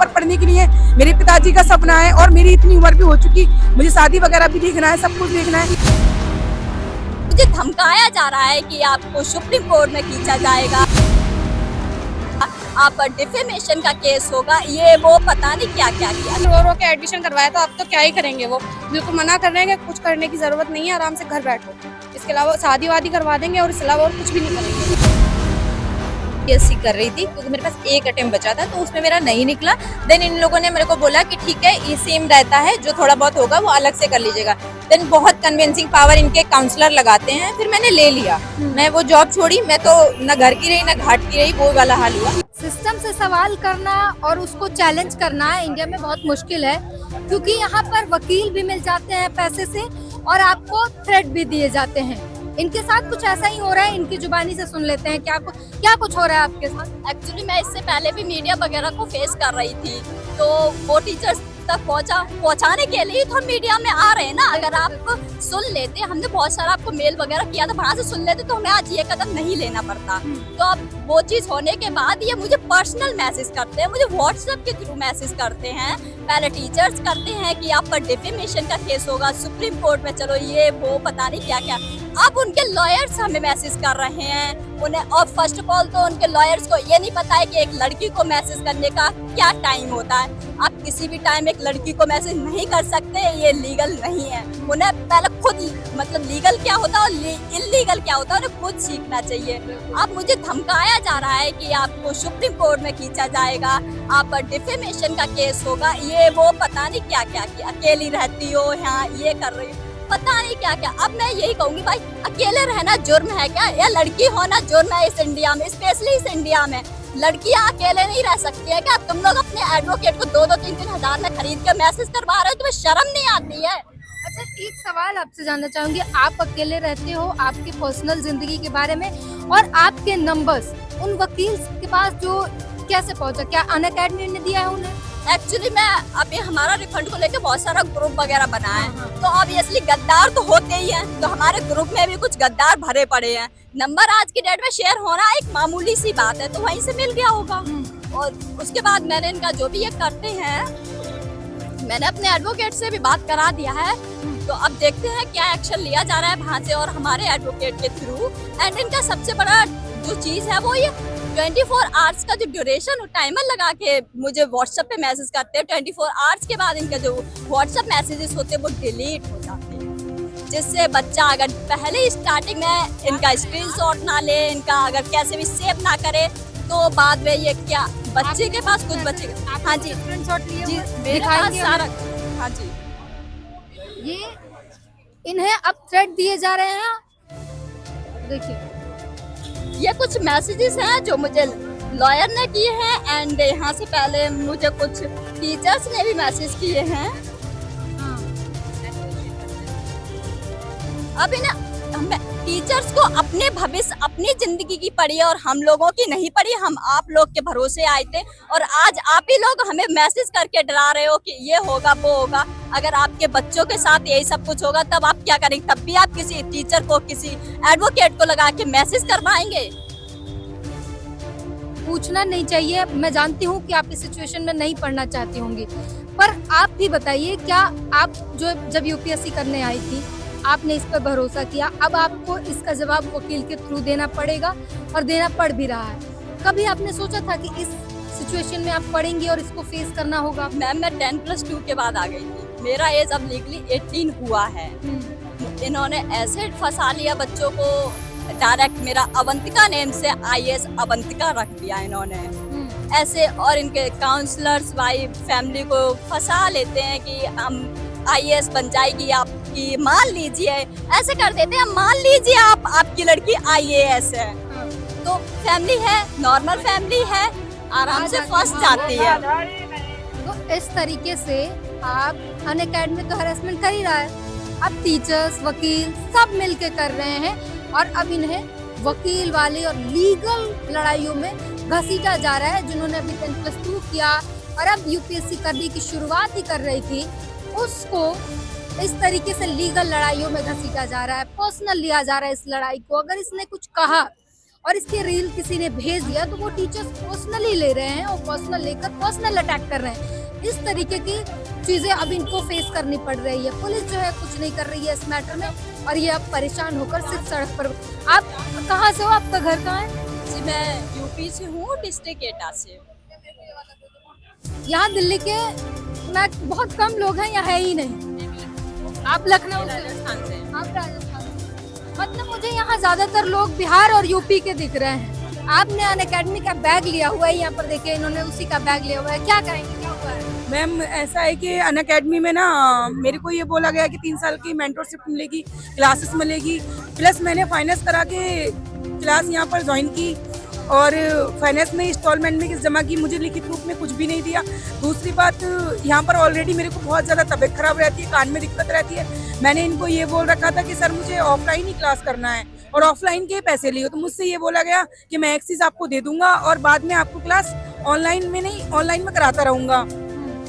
ऊपर पढ़ने के लिए मेरे पिताजी का सपना है और मेरी इतनी उम्र भी हो चुकी, मुझे शादी वगैरह भी देखना है, सब कुछ देखना है। मुझे धमकाया जा रहा है कि आपको सुप्रीम कोर्ट में खींचा जाएगा, आप पर डिफेमेशन का केस होगा, ये वो पता नहीं क्या क्या किया। रो रो के एडमिशन करवाया तो अब तो क्या ही करेंगे, वो बिल्कुल मना कर रहे हैं कि कुछ करने की जरूरत नहीं है, आराम से घर बैठो। इसके अलावा शादी वादी करवा देंगे और इसके अलावा और कुछ भी नहीं करेंगे। बीएससी कर रही थी क्योंकि मेरे पास एक अटेम्प्ट बचा था, तो उसमें मेरा नहीं निकला। देन इन लोगों ने मेरे को बोला कि ठीक है, ये सेम रहता है, जो थोड़ा बहुत होगा वो अलग से कर लीजिएगा। देन बहुत कन्विंसिंग पावर इनके काउंसलर लगाते हैं, फिर मैंने ले लिया। मैं वो जॉब छोड़ी, मैं तो न घर की रही न घाट की रही, वो वाला हाल हुआ। सिस्टम से सवाल करना और उसको चैलेंज करना इंडिया में बहुत मुश्किल है, क्योंकि यहाँ पर वकील भी मिल जाते हैं पैसे से और आपको थ्रेट भी दिए जाते हैं। इनके साथ कुछ ऐसा ही हो रहा है, इनकी जुबानी से सुन लेते हैं क्या कुछ हो रहा है आपके साथ। एक्चुअली मैं इससे पहले भी मीडिया वगैरह को फेस कर रही थी, तो वो टीचर्स तक पहुंचाने के लिए तो हम मीडिया में आ रहे हैं ना। अगर आप सुन लेते, हमने बहुत सारा आपको मेल वगैरह किया था, वहाँ से सुन लेते तो हमें आज ये कदम नहीं लेना पड़ता। तो अब वो चीज होने के बाद ये मुझे पर्सनल मैसेज करते हैं, मुझे व्हाट्सएप के थ्रू मैसेज करते हैं। पहले टीचर्स करते हैं कि आप पर डिफेमेशन का केस होगा, सुप्रीम कोर्ट में चलो, ये वो पता नहीं क्या क्या। अब उनके लॉयर्स हमें मैसेज कर रहे हैं उन्हें, और फर्स्ट ऑफ ऑल तो उनके लॉयर्स को ये नहीं पता है कि एक लड़की को मैसेज करने का क्या टाइम होता है। आप किसी भी टाइम एक लड़की को मैसेज नहीं कर सकते, ये लीगल नहीं है। उन्हें पहले खुद मतलब लीगल क्या होता है और इलीगल क्या होता है उन्हें खुद सीखना चाहिए। अब मुझे धमकाया जा रहा है कि आपको सुप्रीम कोर्ट में खींचा जाएगा, आप पर डिफेमेशन का केस होगा, ये वो पता नहीं क्या क्या किया। अकेली रहती हो यहाँ, ये कर रही हो, पता नहीं क्या क्या। अब मैं यही कहूंगी, भाई अकेले रहना जुर्म है क्या, या लड़की होना जुर्म है इस इंडिया में, स्पेशली इस इंडिया में। लड़कियां अकेले नहीं रह सकती है क्या? तुम लोग अपने एडवोकेट को 2-3 हजार में खरीद कर मैसेज करवा रहे हो, तुम्हें शर्म नहीं आती है? अच्छा, एक सवाल आपसे जानना चाहूंगी, आप अकेले रहते हो, आपकी पर्सनल जिंदगी के बारे में, और आपके नंबर्स उन वकील के पास जो कैसे पहुंचा, क्या अनअकैडमी ने दिया है उन्हें? एक्चुअली मैं अभी हमारा रिफंड को लेकर बहुत सारा ग्रुप वगैरह बना है, तो ऑब्वियसली गद्दार तो होते ही हैं, तो हमारे ग्रुप में भी कुछ गद्दार भरे पड़े हैं। नंबर आज की डेट में शेयर होना एक मामूली सी बात है, तो वहीं से मिल गया होगा। और उसके बाद मैंने इनका जो भी ये करते हैं, मैंने अपने एडवोकेट से भी बात करा दिया है, तो अब देखते हैं क्या एक्शन लिया जा रहा है वहाँ से और हमारे एडवोकेट के थ्रू। एंड इनका सबसे बड़ा जो चीज है वो ये 24 आवर्स का जो ड्यूरेशन टाइमर लगा के मुझे व्हाट्सएप पे मैसेज करते हैं। 24 आवर्स के बाद इनके जो व्हाट्सएप मैसेजेस होते हैं वो डिलीट हो जाते हैं, जिससे बच्चा अगर पहले स्टार्टिंग में इनका स्क्रीनशॉट ना ले, इनका अगर कैसे भी सेव ना करे, तो बाद में ये क्या बच्चे के पास कुछ बच्चे, हाँ जी स्क्रीनशॉट लिए जी हुए मेरे पास दिखाएंगे सारा, हाँ जी। ये इन्हें अब थ्रेट दिए जा रहे हैं, देखिए ये कुछ मैसेजेस हैं जो मुझे लॉयर ने किए हैं, एंड यहाँ से पहले मुझे कुछ टीचर्स ने भी मैसेज किए हैं। अब इन टीचर्स को अपने भविष्य, अपनी जिंदगी की पड़ी है और हम लोगों की नहीं पड़ी। हम आप लोग के भरोसे आए थे और आज आप ही लोग हमें मैसेज करके डरा रहे हो कि ये होगा वो होगा। अगर आपके बच्चों के साथ यही सब कुछ होगा तब आप क्या करेंगे? तब भी आप किसी टीचर को, किसी एडवोकेट को लगा के मैसेज करवाएंगे? पूछना नहीं चाहिए। मैं जानती हूँ कि आप इस सिचुएशन में नहीं पढ़ना चाहती होंगी, पर आप भी बताइए, क्या आप जब यूपीएससी करने आई थी आपने इस पर भरोसा किया, अब आपको इसका जवाब वकील के थ्रू देना पड़ेगा और देना पड़ भी रहा है। कभी आपने सोचा था कि इस सिचुएशन में आप पढ़ेंगे और इसको फेस करना होगा? मैम मैं 10+2 के बाद आ गई थी, मेरा एज अब लीगली 18 हुआ है। इन्होंने ऐसे फंसा लिया बच्चों को, डायरेक्ट मेरा अवंतिका नेम से IAS अवंतिका रख दिया इन्होंने ऐसे। और इनके काउंसलर्स भाई फैमिली को फंसा लेते हैं कि हम IAS बन जाएगी आपकी, मान लीजिए ऐसे कर देते हैं, मान लीजिए आपकी लड़की IAS है, तो फैमिली है, नॉर्मल फैमिली है, आराम से फंस जाती है। तो इस तरीके से आप अनअकैडमी तो हरेसमेंट कर ही रहा है, अब टीचर्स, वकील सब मिलके कर रहे हैं, और अब इन्हें वकील वाले और लीगल लड़ाइयों में घसीटा जा रहा है। जिन्होंने अभी 10+2 किया और अब यूपीएससी करने की शुरुआत ही कर रही थी, उसको इस तरीके से लीगल लड़ाइयों में घसीटा जा रहा है, पर्सनल लिया जा रहा है इस लड़ाई को। अगर इसने कुछ कहा और इसके रील किसी ने भेज दिया तो वो टीचर्स पर्सनली ले रहे हैं और पर्सनल लेकर पर्सनल अटैक कर रहे हैं। इस तरीके की चीजें अब इनको फेस करनी पड़ रही है। पुलिस जो है कुछ नहीं कर रही है इस मैटर में और ये अब परेशान होकर सिर्फ सड़क पर। आप कहाँ से हो, आपका घर कहाँ है? जी मैं यूपी से हूँ, डिस्ट्रिक्ट एटा से। यहाँ दिल्ली के बहुत कम लोग हैं, यहाँ है ही नहीं। आप लखनऊ से? राजस्थान से। आप राजस्थान से। मतलब मुझे यहाँ ज्यादातर लोग बिहार और यूपी के दिख रहे हैं। आपने अनअकैडमी का बैग लिया हुआ है, यहाँ पर देखिए इन्होंने उसी का बैग लिया हुआ है। क्या करेंगे, क्या हुआ है? मैम ऐसा है कि अनअकैडमी में ना मेरे को ये बोला गया कि 3 साल की मेंटरशिप मिलेगी, क्लासेस मिलेगी, प्लस मैंने फाइनेंस करा के क्लास यहाँ पर ज्वाइन की और फाइनेंस में इंस्टॉलमेंट में जमा की। मुझे लिखित रूप में कुछ भी नहीं दिया। दूसरी बात, यहाँ पर ऑलरेडी मेरे को बहुत ज़्यादा तबीयत खराब रहती है, कान में दिक्कत रहती है। मैंने इनको ये बोल रखा था कि सर मुझे ऑफलाइन ही क्लास करना है और ऑफलाइन के पैसे लियो। तो मुझसे ये बोला गया कि मैं एक चीज़ आपको दे दूंगा और बाद में आपको क्लास ऑनलाइन में नहीं, ऑनलाइन में कराता रहूंगा।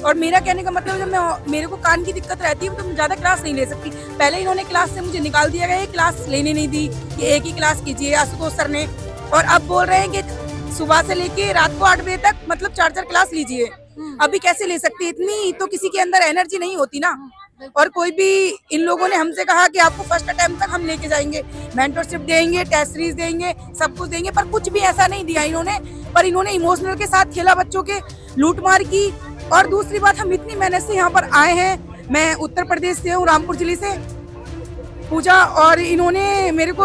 और मेरा कहने का मतलब जब मेरे को कान की दिक्कत रहती है तो मैं ज़्यादा क्लास नहीं ले सकती। पहले इन्होंने क्लास से मुझे निकाल दिया गया, क्लास लेने नहीं दी कि एक ही क्लास कीजिए आशुतोष सर ने। और अब बोल रहे हैं कि सुबह से लेके रात को 8 बजे तक मतलब 4 क्लास लीजिए। अभी कैसे ले सकती, इतनी तो किसी के अंदर एनर्जी नहीं होती ना। और कोई भी, इन लोगों ने हमसे कहा कि आपको फर्स्ट अटेम्प्ट तक हम लेके जाएंगे, मेंटरशिप देंगे, टेस्ट सीरीज देंगे, सब कुछ देंगे, पर कुछ भी ऐसा नहीं दिया इन्होंने। पर इन्होंने इमोशनल के साथ खेला, बच्चों के लूटमार की। और दूसरी बात, हम इतनी मेहनत से यहाँ पर आए हैं। मैं उत्तर प्रदेश से हूँ, रामपुर जिले से, पूजा, और इन्होंने मेरे को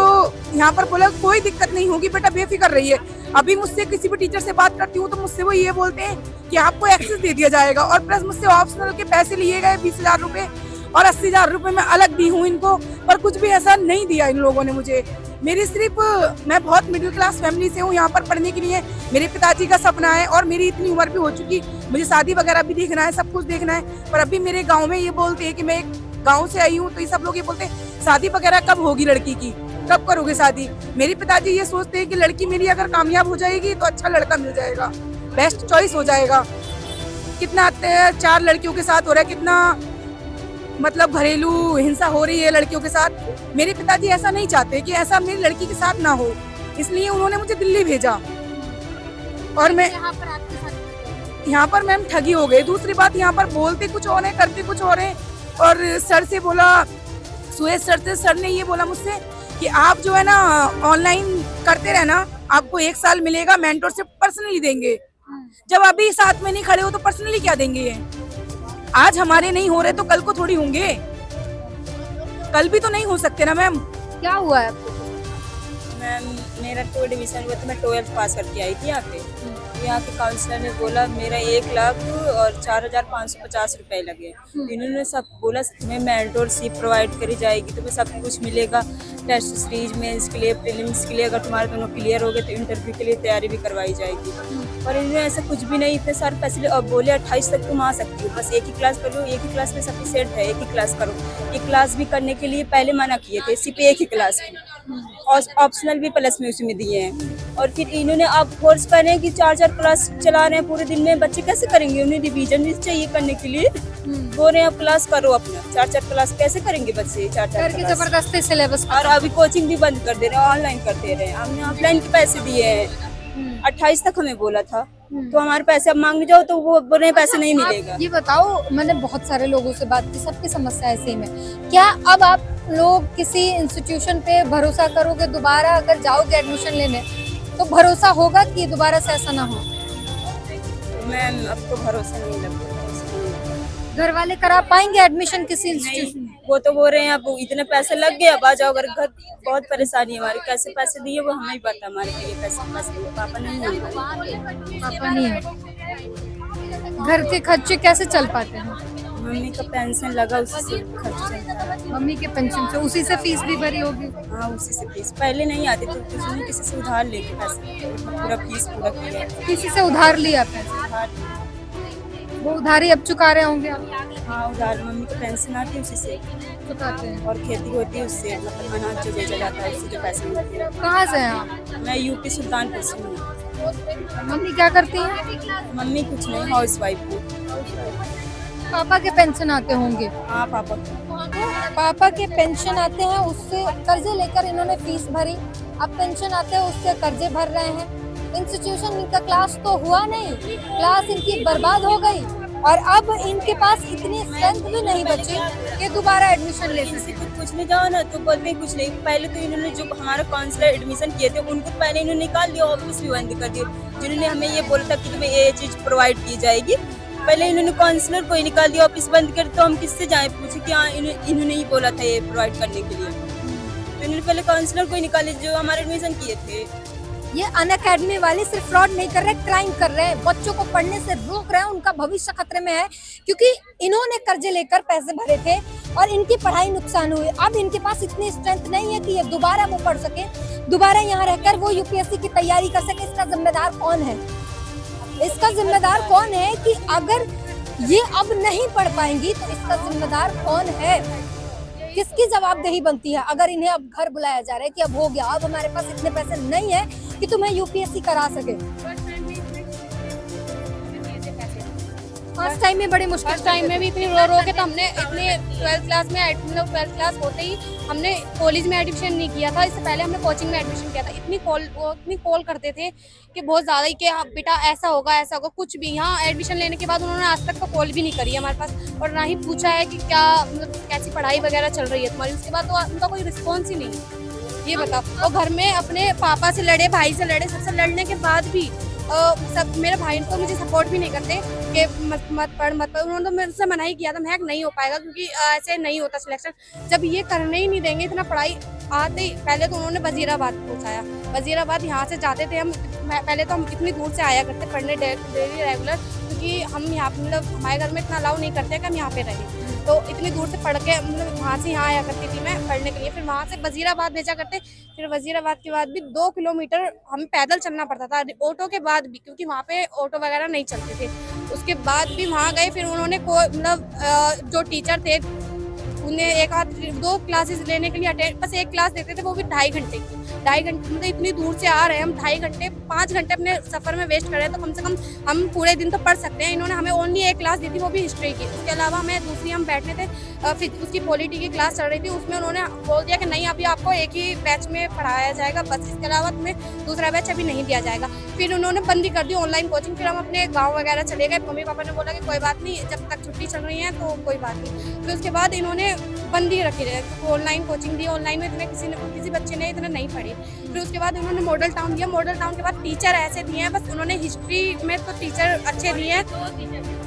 यहाँ पर बोला कोई दिक्कत नहीं होगी बेटा, बेफिक्र रहिए। अभी मुझसे किसी भी टीचर से बात करती हूँ तो मुझसे वो ये बोलते हैं कि आपको एक्सेस दे दिया जाएगा और प्लस मुझसे ऑप्शनल के पैसे लिए गए 20,000 रुपए और 80,000 रुपए मैं अलग दी हूँ इनको, पर कुछ भी ऐसा नहीं दिया इन लोगों ने मुझे। मेरी सिर्फ, मैं बहुत मिडिल क्लास फैमिली से हूँ, यहाँ पर पढ़ने के लिए मेरे पिताजी का सपना है और मेरी इतनी उम्र भी हो चुकी, मुझे शादी वगैरह भी देखना है, सब कुछ देखना है। पर अभी मेरे गाँव में ये बोलते हैं कि मैं एक गाँव से आई हूँ, तो ये सब लोग ये बोलते हैं शादी वगैरह कब होगी लड़की की, कब करोगे शादी। मेरे पिताजी ये सोचते हैं कि लड़की मेरी अगर कामयाब हो जाएगी तो अच्छा लड़का मिल जाएगा, बेस्ट चॉइस हो जाएगा। कितना 4 लड़कियों के साथ हो रहा है, कितना मतलब घरेलू हिंसा हो रही है लड़कियों के साथ। मेरे पिताजी ऐसा नहीं चाहते कि ऐसा मेरी लड़की के साथ ना हो, इसलिए उन्होंने मुझे दिल्ली भेजा। और मैं यहाँ पर मैम ठगी हो गई। दूसरी बात, यहाँ पर बोलते कुछ और है, करते कुछ और है। और सर से बोला, सुरेश सर से, सर ने ये बोला मुझसे कि आप जो है ना ऑनलाइन करते रहना, आपको 1 साल मिलेगा, मेंटरशिप पर्सनली देंगे। जब अभी साथ में नहीं खड़े हो तो पर्सनली क्या देंगे ये? आज हमारे नहीं हो रहे तो कल को थोड़ी होंगे, कल भी तो नहीं हो सकते ना मैम। क्या हुआ है? मैम मेरा 2 डिवीजन हुआ तो मैं 12th पास करके आई थी यहाँ पे। यहाँ के काउंसलर ने बोला मेरा 1 लाख और 4,550 रुपए लगे। इन्होंने सब बोला तुम्हें मेंटरशिप प्रोवाइड करी जाएगी, तुम्हें सब कुछ मिलेगा, टेस्ट सीरीज में इसके लिए, प्रीलिम्स के लिए, अगर तुम्हारे दोनों क्लियर हो गए तो इंटरव्यू के लिए तैयारी भी करवाई जाएगी। और इन्होंने ऐसा कुछ भी नहीं, इतने सारे पैसे और बोले 28 तक तुम आ सकती हो, बस एक ही क्लास करो, एक ही क्लास में सफिशिएंट है, एक ही क्लास करो। एक क्लास भी करने के लिए पहले मना किए थे, सिर्फ एक ही क्लास की, और ऑप्शनल भी प्लस में उसमें दिए हैं। और फिर इन्होंने अब फोर्स कर रहे हैं कि 4 क्लास चला रहे हैं पूरे दिन में, बच्चे कैसे करेंगे? उन्हें डिवीजन भी चाहिए करने के लिए, बोल रहे हैं अब क्लास करो अपना। 4 क्लास कैसे करेंगे बच्चे? 4 क्लास जबरदस्ती सिलेबस। और अभी कोचिंग भी बंद कर दे रहे हैं, ऑनलाइन कर दे रहे हैं। हमने ऑफलाइन के पैसे दिए हैं, 28 तक हमें बोला था, तो हमारे पैसे अब मांगने जाओ तो वो बोल रहे हैं पैसे नहीं मिलेगा। ये बताओ, मैंने बहुत सारे लोगों से बात की, सबकी समस्या ऐसे में। क्या अब आप लोग किसी इंस्टीट्यूशन पे भरोसा करोगे दोबारा? अगर जाओगे एडमिशन लेने तो भरोसा होगा कि दोबारा से ऐसा ना हो? मैम अब तो भरोसा नहीं लगता। घर वाले करा पाएंगे एडमिशन किसी इंस्टीट्यूशन में? वो तो बोल रहे हैं अब इतने पैसे लग गए, अब आ जाओ। अगर घर बहुत परेशानी है हमारी, कैसे पैसे दिए वो हमें ही पता, हमारे के लिए पैसे पापा नहीं है। पापा नहीं है। घर के खर्चे कैसे चल पाते हैं? मम्मी का पेंशन लगा, उसी से खर्च चलता है। मम्मी के पेंशन से, उसी से फीस भी भरी होगी? हाँ उसी से फीस, पहले नहीं आती तो किसी से उधार लेके पैसे पूरा फीस पूरा किया। किसी से उधार लिया पैसे? वो उधारी अब चुका रहे होंगे आप? हाँ उधार, मम्मी को पेंशन आती है उसी से चुकाते हैं। और खेती होती है उससे, मतलब अनाज जो बेचा जाता है उससे जो पैसे मिलते हैं। कहाँ से हैं आप? मैं यूपी सुल्तानपुर से हूँ। मम्मी क्या करती हैं? मम्मी कुछ नहीं, हाउस वाइफ हूँ। पापा के पेंशन आते होंगे? हाँ पापा पापा के पेंशन आते हैं, उससे कर्जे लेकर इन्होंने फीस भरी अब पेंशन आते हैं उससे कर्जे भर रहे हैं। इंस्टीट्यूशन इनका क्लास तो हुआ नहीं, क्लास इनकी बर्बाद हो गई और अब इनके पास इतनी स्ट्रेंथ भी नहीं बची कि दोबारा एडमिशन ले किसी सके। को पूछने जाओ ना तो बोलते हैं कुछ नहीं। पहले तो इन्होंने जो हमारा काउंसलर एडमिशन किए थे उनको पहले इन्होंने निकाल दिया, ऑफिस भी बंद कर दिया। जिन्होंने हमें ये बोला था कि तुम्हें ये चीज प्रोवाइड की जाएगी, पहले इन्होंने काउंसलर को ही निकाल दिया, ऑफिस बंद कर। तो हम किससे जाएं पूछे कि हाँ इन्होंने ही बोला था ये प्रोवाइड करने के लिए। तो इन्होंने पहले काउंसलर को ही निकाले जो हमारे एडमिशन किए थे। ये अनअकैडमी वाले सिर्फ फ्रॉड नहीं कर रहे, क्राइम कर रहे हैं, बच्चों को पढ़ने से रोक रहे हैं, उनका भविष्य खतरे में है क्योंकि इन्होंने कर्जे लेकर पैसे भरे थे और इनकी पढ़ाई नुकसान हुई। अब इनके पास इतनी स्ट्रेंथ नहीं है कि ये दोबारा वो पढ़ सके, दोबारा यहाँ रहकर वो यूपीएससी की तैयारी कर सके। इसका जिम्मेदार कौन है? इसका जिम्मेदार कौन है कि अगर ये अब नहीं पढ़ पाएंगी तो इसका जिम्मेदार कौन है? किसकी जवाबदेही बनती है अगर इन्हें अब घर बुलाया जा रहा है कि अब हो गया, अब हमारे पास इतने पैसे नहीं है कि तुम्हें यूपीएससी करा सके। फर्स्ट टाइम में बड़ी मुश्किल, फर्स्ट टाइम में भी इतनी रो रो के तो हमने इतने 12th क्लास में मतलब 12th क्लास होते ही हमने कॉलेज में एडमिशन नहीं किया था। इससे पहले हमने कोचिंग में एडमिशन किया था। इतनी कॉल करते थे कि बहुत ज़्यादा ही कि हाँ बेटा ऐसा होगा कुछ भी। यहाँ एडमिशन लेने के बाद उन्होंने आज तक तो कॉल भी नहीं करी है हमारे पास और ना ही पूछा है कि क्या मतलब कैसी पढ़ाई वगैरह चल रही है तुम्हारी। उसके बाद तो उनका कोई रिस्पॉन्स ही नहीं है। ये बताओ, और घर में अपने पापा से लड़े, भाई से लड़े, सबसे लड़ने के बाद भी सब मेरे भाई तो मुझे सपोर्ट भी नहीं करते कि मत पढ़। उन्होंने तो मेरे से मना ही किया था, मैं नहीं हो पाएगा क्योंकि ऐसे नहीं होता सिलेक्शन। जब ये करने ही नहीं देंगे इतना पढ़ाई आते ही, पहले तो उन्होंने वजीराबाद पहुँचाया। वजीराबाद यहाँ से जाते थे हम, पहले तो हम इतनी दूर से आया करते पढ़ने डेली रेगुलर, क्योंकि हम यहाँ मतलब हमारे घर में इतना अलाउ नहीं करते कि हम यहाँ पे रहें। तो इतनी दूर से पढ़ के मतलब वहाँ से यहाँ आया करती थी मैं पढ़ने के लिए। फिर वहाँ से वजीराबाद भेजा करते, फिर वजीराबाद के बाद भी 2 किलोमीटर हमें पैदल चलना पड़ता था, ऑटो के बाद भी, क्योंकि वहाँ पे ऑटो वगैरह नहीं चलते थे। उसके बाद भी वहाँ गए, फिर उन्होंने मतलब जो टीचर थे उन्हें 1-2 क्लासेस लेने के लिए बस 1 क्लास देते थे, वो भी 2.5 घंटे की। 2.5 घंटे मतलब इतनी दूर से आ रहे हैं हम, 2.5 घंटे 5 घंटे अपने सफर में वेस्ट कर रहे हैं, तो कम से कम हम पूरे दिन तो पढ़ सकते हैं। इन्होंने हमें ओनली 1 क्लास दी थी, वो भी हिस्ट्री की। उसके अलावा हमें दूसरी हम बैठने थे, फिर उसकी पॉलिटी की क्लास चल रही थी, उसमें उन्होंने बोल दिया कि नहीं अभी आपको एक ही बैच में पढ़ाया जाएगा बस, इसके अलावा तुम्हें दूसरा बैच अभी नहीं दिया जाएगा। फिर उन्होंने बंदी कर दी ऑनलाइन कोचिंग। फिर हम अपने गाँव वगैरह चले गए, मम्मी पापा ने बोला कि कोई बात नहीं, जब तक छुट्टी चल रही है तो कोई बात नहीं। फिर उसके बाद इन्होंने बंदी रखी है, ऑनलाइन कोचिंग दी, ऑनलाइन में इतने किसी बच्चे ने इतना नहीं पढ़ी। फिर उसके बाद उन्होंने मॉडल टाउन दिया, मॉडल टाउन के बाद टीचर ऐसे दिए हैं, बस उन्होंने हिस्ट्री में तो टीचर अच्छे दिए हैं,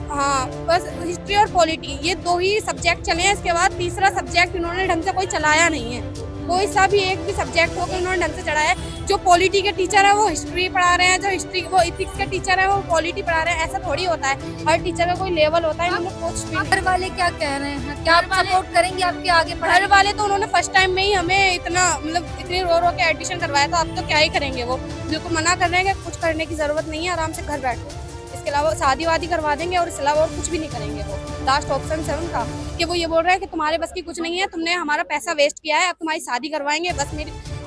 हाँ बस हिस्ट्री और पॉलिटी ये 2 ही सब्जेक्ट चले हैं। इसके बाद तीसरा सब्जेक्ट इन्होंने ढंग से कोई चलाया नहीं है, कोई सा भी एक भी सब्जेक्ट होकर उन्होंने ढंग से चढ़ाया है। जो पॉलिटी के टीचर है वो हिस्ट्री पढ़ा रहे हैं, जो हिस्ट्री वो इथिक्स के टीचर है वो पॉलिटी पढ़ा रहे हैं, ऐसा थोड़ी होता है। हर टीचर का कोई लेवल होता है। इन्होंने कुछ भी घर वाले क्या कह रहे हैं, क्या आप सपोर्ट करेंगे आपके आगे घर पढ़ाई? वाले तो उन्होंने फर्स्ट टाइम में ही हमें इतना मतलब इतनी रो रो के एडमिशन करवाया, तो अब तो क्या ही करेंगे। वो बिल्कुल मना कर रहे हैं कि कुछ करने की जरूरत नहीं है, आराम से घर बैठो। इसके अलावा शादी वादी करवा देंगे और इसके अलावा और कुछ भी नहीं करेंगे। वो लास्ट ऑप्शन है उनका कि वो ये बोल रहे हैं कि तुम्हारे बस की कुछ नहीं है, तुमने हमारा पैसा वेस्ट किया है, अब तुम्हारी शादी करवाएंगे। बस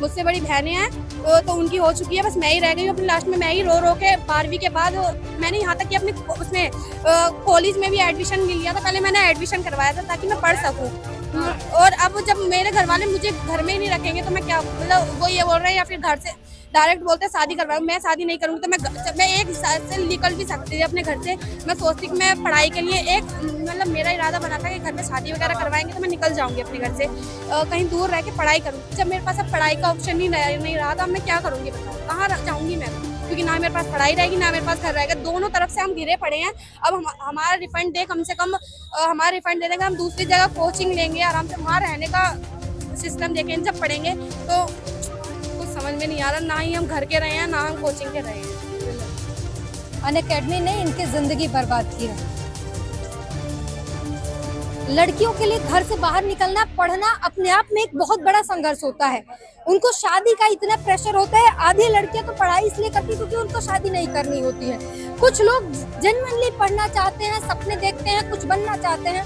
मुझसे बड़ी बहनें हैं तो उनकी हो चुकी है, बस मैं ही रह गई हूँ। अपनी लास्ट में मैं ही रो रो के 12वीं के बाद मैंने यहाँ तक कि अपने उसमें कॉलेज में भी एडमिशन लिया था। पहले मैंने एडमिशन करवाया था ताकि मैं पढ़ सकूँ, और अब जब मेरे घर वाले मुझे घर में ही नहीं रखेंगे तो मैं क्या, मतलब वो ये बोल रहे हैं या फिर घर से डायरेक्ट बोलते हैं शादी करवाओ। मैं शादी नहीं करूँगी तो मैं एक हिसाब से निकल भी सकती थी अपने घर से। मैं सोचती कि मैं पढ़ाई के लिए एक मतलब मेरा इरादा बना था कि घर में शादी वगैरह करवाएंगे तो मैं निकल जाऊँगी अपने घर से, कहीं दूर रह के पढ़ाई करूँगी। जब मेरे पास अब पढ़ाई का ऑप्शन ही नहीं रहा था, मैं क्या करूँगी बताओ, कहाँ जाऊँगी मैं, क्योंकि ना मेरे पास पढ़ाई रहेगी ना मेरे पास घर रहेगा। दोनों तरफ से हम घिरे पड़े हैं। अब हमारा रिफंड दे, कम से कम हमारा रिफंड दे देंगे, हम दूसरी जगह कोचिंग लेंगे, आराम से वहाँ रहने का सिस्टम देखें। जब पढ़ेंगे तो कुछ समझ में नहीं आ रहा, ना ही हम घर के रहे हैं ना हम कोचिंग के रहे हैं। अनअकैडमी ने इनकी जिंदगी बर्बाद की है। लड़कियों के लिए घर से बाहर निकलना, पढ़ना अपने आप में एक बहुत बड़ा संघर्ष होता है। उनको शादी का इतना प्रेशर होता है। आधी लड़कियां तो पढ़ाई इसलिए करती क्योंकि उनको शादी नहीं करनी होती है। कुछ लोग जेन्युइनली पढ़ना चाहते हैं, सपने देखते हैं, कुछ बनना चाहते हैं।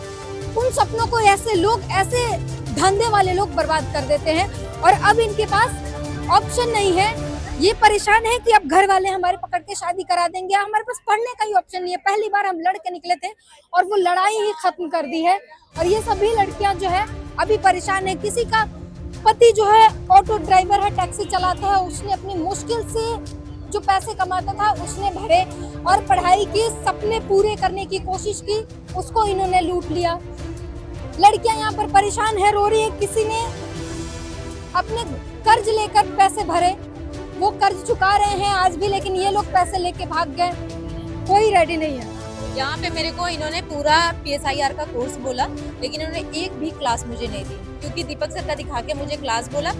उन सपनों को ऐसे लोग, ऐसे धंधे वाले लोग बर्बाद कर देते हैं और अब इनके पास ऑप्शन नहीं है। ये परेशान है कि अब घर वाले हमारे पकड़ के शादी करा देंगे, हमारे पास पढ़ने का ही ऑप्शन नहीं है। पहली बार हम लड़ के निकले थे और वो लड़ाई ही खत्म कर दी है। और ये सभी लड़कियां जो है अभी परेशान है। किसी का पति जो है ऑटो ड्राइवर है, टैक्सी चलाता है, उसने अपनी मुश्किल से जो पैसे कमाता था उसने भरे और पढ़ाई की, सपने पूरे करने की कोशिश की, उसको इन्होंने लूट लिया। लड़कियां यहाँ पर परेशान है, रो रही है। किसी ने अपने कर्ज लेकर पैसे भरे, वो कर्ज चुका रहे हैं आज भी, लेकिन ये लोग पैसे लेके भाग गए, कोई रेडी नहीं है। यहाँ पे मेरे को इन्होंने पूरा PSIR का कोर्स बोला, लेकिन इन्होंने एक भी क्लास मुझे नहीं दी, क्योंकि दीपक सर का दिखा के मुझे क्लास बोला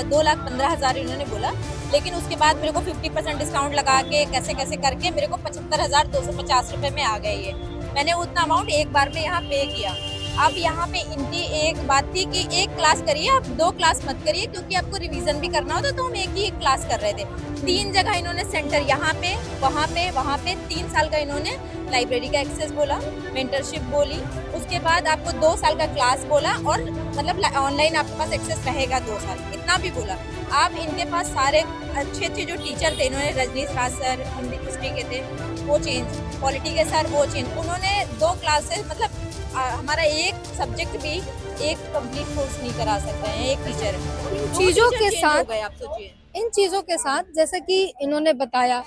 2,15,000 इन्होंने बोला, लेकिन उसके बाद मेरे को 50% डिस्काउंट लगा के कैसे कैसे करके मेरे को 75,250 रुपए में आ गए ये। मैंने उतना अमाउंट एक बार में यहाँ पे किया। अब यहाँ पे इनकी एक बात थी कि एक क्लास करिए, आप 2 क्लास मत करिए, क्योंकि आपको रिवीजन भी करना होता, तो हम एक ही क्लास कर रहे थे। 3 जगह इन्होंने सेंटर, यहाँ पे, वहाँ पे 3 साल का इन्होंने लाइब्रेरी का एक्सेस बोला, मेंटरशिप बोली, उसके बाद आपको 2 साल का क्लास बोला, और मतलब ऑनलाइन आपके पास एक्सेस रहेगा 2 साल, इतना भी बोला। आप इनके पास सारे अच्छे अच्छे जो टीचर थे, इन्होंने रजनीश राज सर हिंदी हिस्ट्री के थे, वो चेंज, पॉलिटी के सर वो चेंज, उन्होंने 2 क्लासेस, मतलब हमारा एक सब्जेक्ट भी एक कंप्लीट कोर्स नहीं करा सकते हैं एक टीचर। चीजों के साथ, आप सोचिए, इन चीजों के साथ, जैसे कि इन्होंने बताया,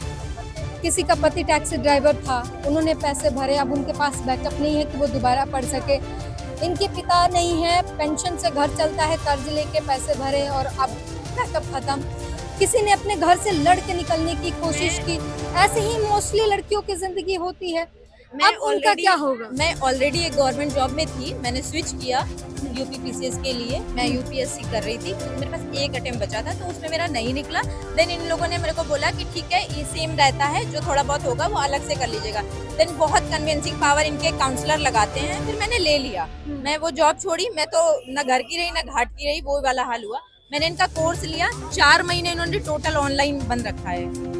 किसी का पति टैक्सी ड्राइवर था, उन्होंने पैसे भरे, अब उनके पास बैकअप नहीं है कि वो दोबारा पढ़ सके। इनके पिता नहीं है, पेंशन से घर चलता है, कर्ज लेके पैसे भरे और अब बैकअप खत्म। किसी ने अपने घर से लड़ के निकलने की कोशिश की। ऐसे ही मोस्टली लड़कियों की जिंदगी होती है। अब उनका क्या होगा? मैं ऑलरेडी एक गवर्नमेंट जॉब में थी, मैंने स्विच किया UPPCS के लिए, मैं UPSC कर रही थी, मेरे पास एक अटेम्प्ट बचा था, तो उसमें मेरा नहीं निकला। देन इन लोगों ने मेरे को बोला कि ठीक है, ये सेम रहता है, जो थोड़ा बहुत होगा वो अलग से कर लीजिएगा। देन बहुत कन्विंसिंग पावर इनके काउंसलर लगाते हैं, फिर मैंने ले लिया। मैं वो जॉब छोड़ी, मैं तो न घर की रही न घाट की रही, वो वाला हाल हुआ। मैंने इनका कोर्स लिया, 4 महीने इन्होंने टोटल ऑनलाइन बंद रखा है।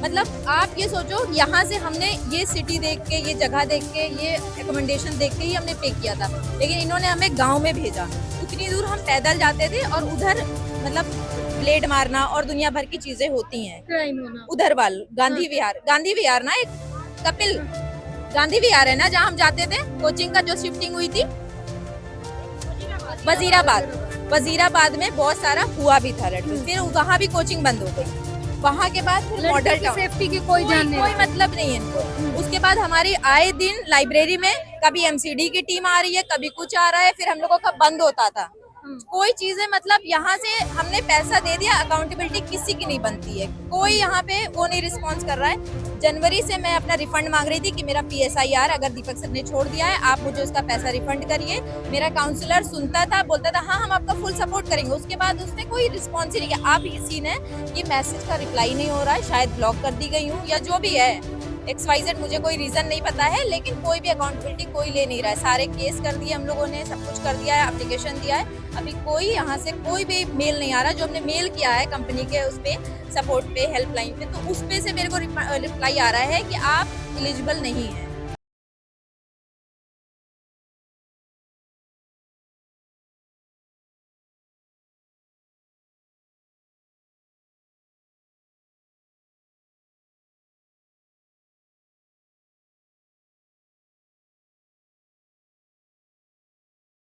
मतलब आप ये सोचो, यहाँ से हमने ये सिटी देख के, ये जगह देख के, ये एकोमोडेशन देख के ही हमने पे किया था, लेकिन इन्होंने हमें गांव में भेजा। उतनी दूर हम पैदल जाते थे, और उधर मतलब ब्लेड मारना और दुनिया भर की चीजें होती हैं। क्राइम होना। उधर वाल गांधी विहार ना, एक कपिल गांधी विहार है ना, जहाँ हम जाते थे, कोचिंग का जो शिफ्टिंग हुई थी वजीराबाद में बहुत सारा हुआ भी था लड़की, फिर वहाँ भी कोचिंग बंद हो गई। वहाँ के बाद फिर मॉडल टाउन, सेफ्टी की कोई ध्यान नहीं, कोई मतलब नहीं है इनको। उसके बाद हमारी आए दिन लाइब्रेरी में कभी MCD की टीम आ रही है, कभी कुछ आ रहा है, फिर हम लोगों का बंद होता था। कोई चीजें, मतलब यहाँ से हमने पैसा दे दिया, अकाउंटेबिलिटी किसी की नहीं बनती है, कोई यहाँ पे वो नहीं रिस्पॉन्स कर रहा है। जनवरी से मैं अपना रिफंड मांग रही थी कि मेरा PSIR अगर दीपक सर ने छोड़ दिया है, आप मुझे उसका पैसा रिफंड करिए। मेरा काउंसलर सुनता था, बोलता था हाँ हम आपका फुल सपोर्ट करेंगे। उसके बाद उसने कोई रिस्पॉन्स ही नहीं किया। आप ये सीन है, ये मैसेज का रिप्लाई नहीं हो रहा है, शायद ब्लॉक कर दी गई हूँ या जो भी है, XYZ, मुझे कोई रीजन नहीं पता है, लेकिन कोई भी अकाउंटेबिलिटी कोई ले नहीं रहा है। सारे केस कर दिए हम लोगों ने, सब कुछ कर दिया है, एप्लीकेशन दिया है, अभी कोई यहाँ से कोई भी मेल नहीं आ रहा। जो हमने मेल किया है कंपनी के उस पे सपोर्ट पे, हेल्पलाइन पे, तो उस पे से मेरे को रिप्लाई आ रहा है कि आप एलिजिबल नहीं है।